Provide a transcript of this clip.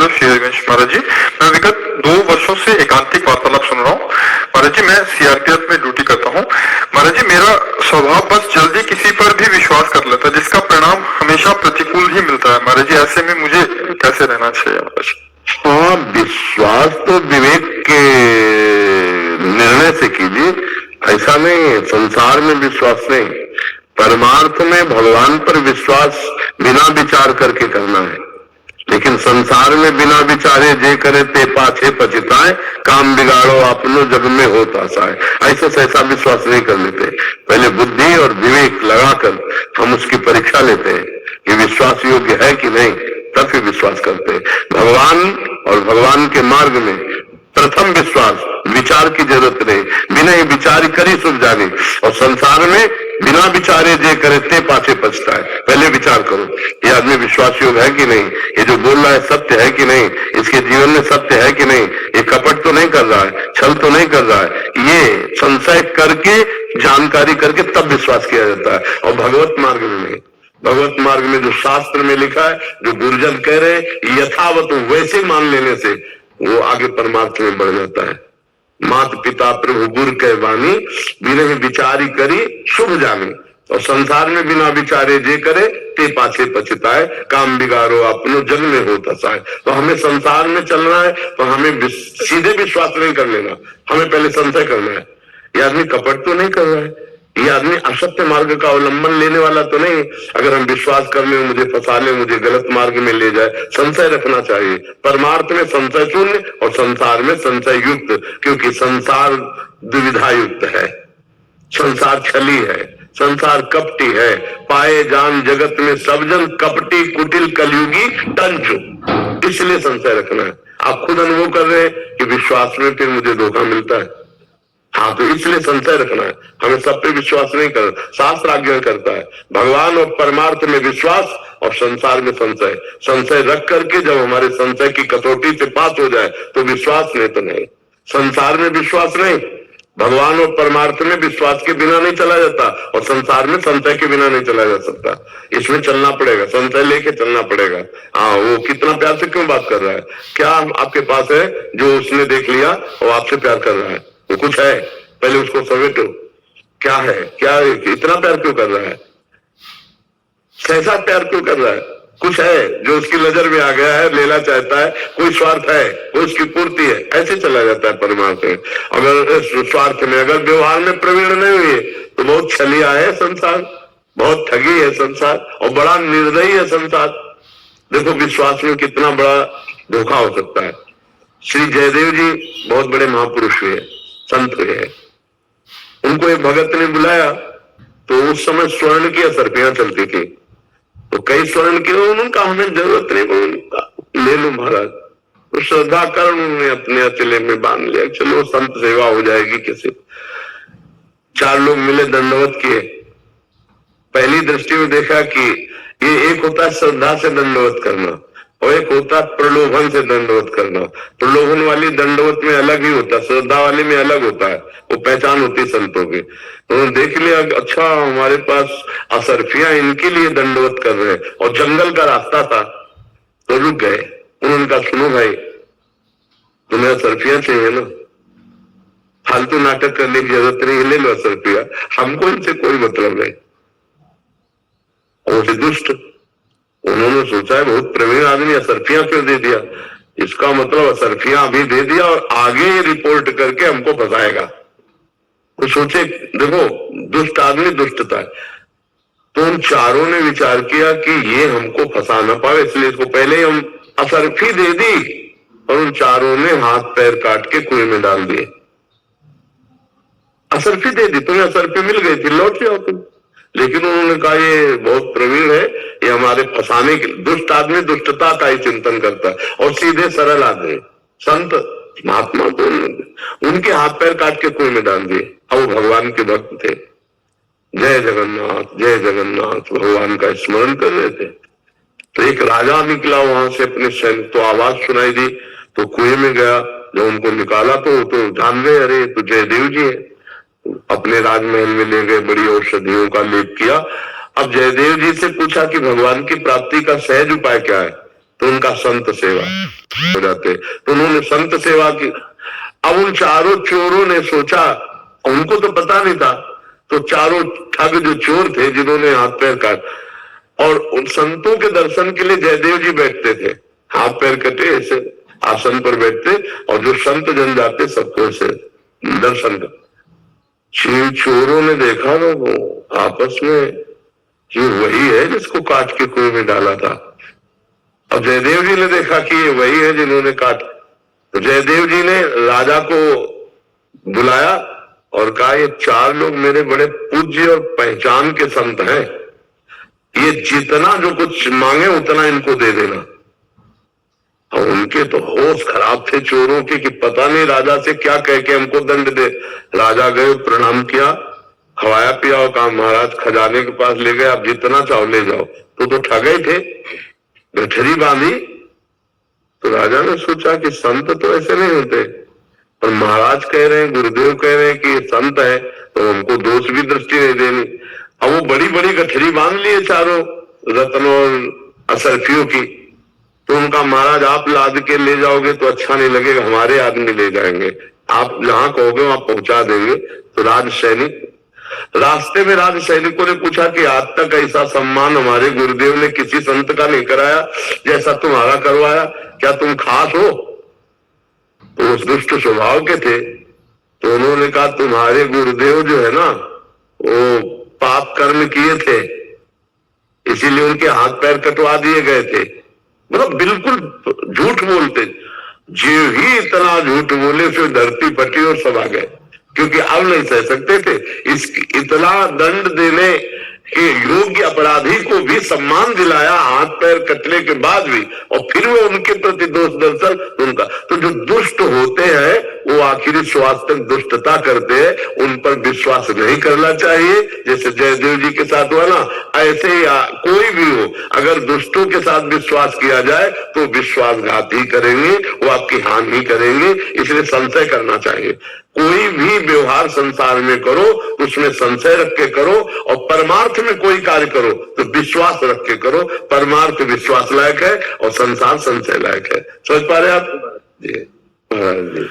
Hello Shri Harivansh महाराज जी, मैं विगत 2 वर्षों से एकांतिक वार्तालाप सुन रहा हूँ। महाराज जी, मैं सीआरपीएफ में ड्यूटी करता हूँ। महाराज जी, मेरा स्वभाव बस जल्दी किसी पर भी विश्वास कर लेता है, जिसका परिणाम हमेशा प्रतिकूल ही मिलता है। महाराज जी, ऐसे में मुझे कैसे रहना चाहिए महाराज जी? हाँ, विश्वास तो विवेक के निर्णय से कीजिए, ऐसा नहीं संसार में विश्वास नहीं, परमार्थ में भगवान पर विश्वास बिना विचार करके करना है। लेकिन संसार में बिना विचारे जे करे ते पाछे पछताए, काम बिगाड़ो अपनो जग में होता साए। ऐसा सैसा विश्वास नहीं कर लेते, पहले बुद्धि और विवेक लगाकर हम उसकी परीक्षा लेते हैं कि विश्वास योग्य है कि नहीं, तब फिर विश्वास करते हैं। भगवान और भगवान के मार्ग में प्रथम विश्वास, विचार की जरूरत नहीं, बिना ही विचार करी सुख जाने। और संसार में बिना विचारे जे करे ते पाछे पछताए, पहले विचार करो ये आदमी विश्वास योग्य है कि नहीं, ये जो बोल रहा है सत्य है कि नहीं, इसके जीवन में सत्य है कि नहीं, ये कपट तो नहीं कर रहा है, छल तो नहीं कर रहा है। ये संशय करके, जानकारी करके तब विश्वास किया जाता है। और भगवत मार्ग में नहीं, भगवत मार्ग में जो शास्त्र में लिखा है, जो गुरुजन कह रहे हैं, यथावत वैसे मान लेने से वो आगे परमार्थ में बढ़ जाता है। मात पिता प्रभु गुरु कह वाणी, बिना विचारी करी शुभ जाने। और संसार में बिना विचारे जे करे ते पाछे पछताए, काम बिगाड़ो अपनो जग में होता साए। तो हमें संसार में चलना है तो हमें सीधे विश्वास नहीं कर लेना, हमें पहले संशय करना है। ये आदमी कपट तो नहीं कर रहा है, ये आदमी असत्य मार्ग का अवलंबन लेने वाला तो नहीं। अगर हम विश्वास कर ले, मुझे फंसा ले, मुझे गलत मार्ग में ले जाए, संशय रखना चाहिए। परमार्थ में संशय शून्य और संसार में संशय युक्त, क्योंकि संसार दुविधा युक्त है, संसार छली है, संसार कपटी है। पाए जान जगत में सब जन कपटी कुटिल कलयुगी टंचु, इसलिए संशय रखना है। आप खुद अनुभव कर रहे हैं कि विश्वास में फिर मुझे धोखा मिलता है, हाँ, तो इसलिए संशय रखना है। हमें सब पे विश्वास नहीं कर, शास्त्र आज्ञा करता है भगवान और परमार्थ में विश्वास और संसार में संशय। संशय रख करके जब हमारे संशय की कसौटी से पास हो जाए तो विश्वास, नहीं तो नहीं। संसार में विश्वास नहीं, भगवान और परमार्थ में विश्वास के बिना नहीं चला जाता, और संसार में संशय के बिना नहीं चला जा सकता। इसमें चलना पड़ेगा, संशय लेके चलना पड़ेगा। हाँ, वो कितना प्यार से क्यों बात कर रहा है, क्या आपके पास है जो उसने देख लिया और आपसे प्यार कर रहा है? वो कुछ है, पहले उसको समेटो, क्या है, क्या है, इतना प्यार क्यों कर रहा है, कैसा प्यार क्यों कर रहा है? कुछ है जो उसकी नजर में आ गया है, लेना चाहता है, कोई स्वार्थ है, कोई उसकी पूर्ति है, ऐसे चला जाता है परमार्थ में। अगर स्वार्थ में, अगर व्यवहार में प्रवीण नहीं हुए तो बहुत छलिया है संसार, बहुत ठगी है संसार, और बड़ा निर्दयी है संसार। देखो विश्वास में कितना बड़ा धोखा हो सकता है। श्री जयदेव जी बहुत बड़े महापुरुष हुए, संत हुए हैं। उनको एक भगत ने बुलाया तो उस समय स्वर्ण की असरफियां चलती थी, तो कई स्वर्ण की, उनका हमें जरूरत नहीं, ले लो महाराज। तो श्रद्धा कर उन्होंने अपने अचले में बांध लिया, चलो संत सेवा हो जाएगी किसी। 4 लोग मिले, दंडवत किए। पहली दृष्टि में देखा कि ये एक होता है श्रद्धा से दंडवत करना और एक होता है प्रलोभन से दंडवत करना। प्रलोभन वाली दंडवत में अलग ही होता है, श्रद्धा वाली में अलग होता है, वो पहचान होती है संतों की। उन्होंने देख लिया, अच्छा हमारे पास असरफियां इनके लिए दंडवत कर रहे हैं, और जंगल का रास्ता था, तो रुक गए। उन्होंने कहा सुनो भाई, तुम्हें असरफियां चाहिए ना, फालतू नाटक करने की जरूरत नहीं, ले लो असरफियां, हमको इनसे कोई मतलब नहीं। और दुष्ट, उन्होंने सोचा है बहुत प्रवीण आदमी, असरफियां क्यों दे दिया, इसका मतलब असरफियां अभी दे दिया और आगे रिपोर्ट करके हमको फंसाएगा। तो सोचे, देखो दुष्ट आदमी दुष्टता है। तो उन चारों ने विचार किया कि ये हमको फंसा ना पाए, इसलिए इसको पहले ही हम असरफी दे दी, और उन चारों ने हाथ पैर काट के कुएं में डाल दिए। असरफी दे दी, तुम्हें असरफी मिल गई थी, लौट जाओ तुम। लेकिन उन्होंने कहा ये बहुत प्रवीण है, ये हमारे फंसाने के। दुष्ट आदमी दुष्टता का ही चिंतन करता है, और सीधे सरल आदमी संत महात्मा को उनके हाथ पैर काट के कुएं में डाल दिए। अब वो भगवान के भक्त थे, जय जगन्नाथ जय जगन्नाथ भगवान का स्मरण कर रहे थे। तो एक राजा निकला वहां से अपने सैनिक, तो आवाज सुनाई दी, तो कुएं में गया। जब उनको निकाला तो जान गए, अरे तो जयदेव जी है। अपने राजमहल में ले गए, बड़ी औषधियों का लेप किया। अब जयदेव जी से पूछा कि भगवान की प्राप्ति का सहज उपाय क्या है, तो उनका संत सेवा, हो जाते। तो उन्होंने संत सेवा की। अब उन चारों चोरों ने सोचा, उनको तो पता नहीं था, तो चारों ठग जो चोर थे जिन्होंने हाथ पैर काट, और उन संतों के दर्शन के लिए जयदेव जी बैठते थे, हाथ पैर कटे ऐसे आसन पर बैठते, और जो संत जन जाते सबको ऐसे दर्शन कर। चोरों ने देखा ना वो आपस में, ये वही है जिसको काट के कुएं में डाला था। और जयदेव जी ने देखा कि ये वही है जिन्होंने काट। तो जयदेव जी ने राजा को बुलाया और कहा, ये चार लोग मेरे बड़े पूज्य और पहचान के संत हैं, ये जितना जो कुछ मांगे उतना इनको दे देना। और उनके तो होश खराब थे चोरों के कि पता नहीं राजा से क्या कह के हमको दंड दे। राजा गए, प्रणाम किया, खवाया पिया और कहा महाराज खजाने के पास ले गए, आप जितना चाहो ले जाओ। तो ठगे थे, गठरी बांधी। तो राजा ने सोचा कि संत तो ऐसे नहीं होते, और महाराज कह रहे हैं, गुरुदेव कह रहे हैं कि ये संत है, तो हमको दोष भी दृष्टि नहीं देनी। अब वो बड़ी बड़ी गठरी बांध लिए चारों रत्न और असरफियों की। तो उनका महाराज आप लाद के ले जाओगे तो अच्छा नहीं लगेगा, हमारे आदमी ले जाएंगे, आप जहां कहोगे वहां पहुंचा देंगे। तो राज सैनिक, रास्ते में राज सैनिकों ने पूछा कि आज तक ऐसा सम्मान हमारे गुरुदेव ने किसी संत का नहीं कराया जैसा तुम्हारा करवाया, क्या तुम खास हो? तो उस दुष्ट स्वभाव के थे। तो उन्होंने कहा तुम्हारे गुरुदेव जो है ना वो पाप कर्म किए थे, इसीलिए उनके हाथ पैर कटवा दिए गए थे। मतलब बिल्कुल झूठ बोलते। जो ही इतना झूठ बोले फिर धरती फटी और सब आ गए, क्योंकि अब नहीं सह सकते थे। इतना दंड देने के योग्य अपराधी को भी सम्मान दिलाया हाथ पैर कटने के बाद भी, और फिर वो उनके प्रति दोष दर्शन उनका। तो जो दुष्ट होते हैं वो आखिरी श्वास तक दुष्टता करते हैं, उन पर विश्वास नहीं करना चाहिए। जैसे जयदेव जी के साथ हुआ ना, ऐसे ही कोई भी हो, अगर दुष्टों के साथ विश्वास किया जाए तो विश्वासघात ही करेंगे, वो आपकी हानि करेंगे। इसलिए संशय करना चाहिए। कोई भी व्यवहार संसार में करो उसमें संशय रख के करो, और परमार्थ में कोई कार्य करो तो विश्वास रख के करो। परमार्थ विश्वास लायक है और संसार संशय लायक है। समझ पा रहे आप जी? महाराज जी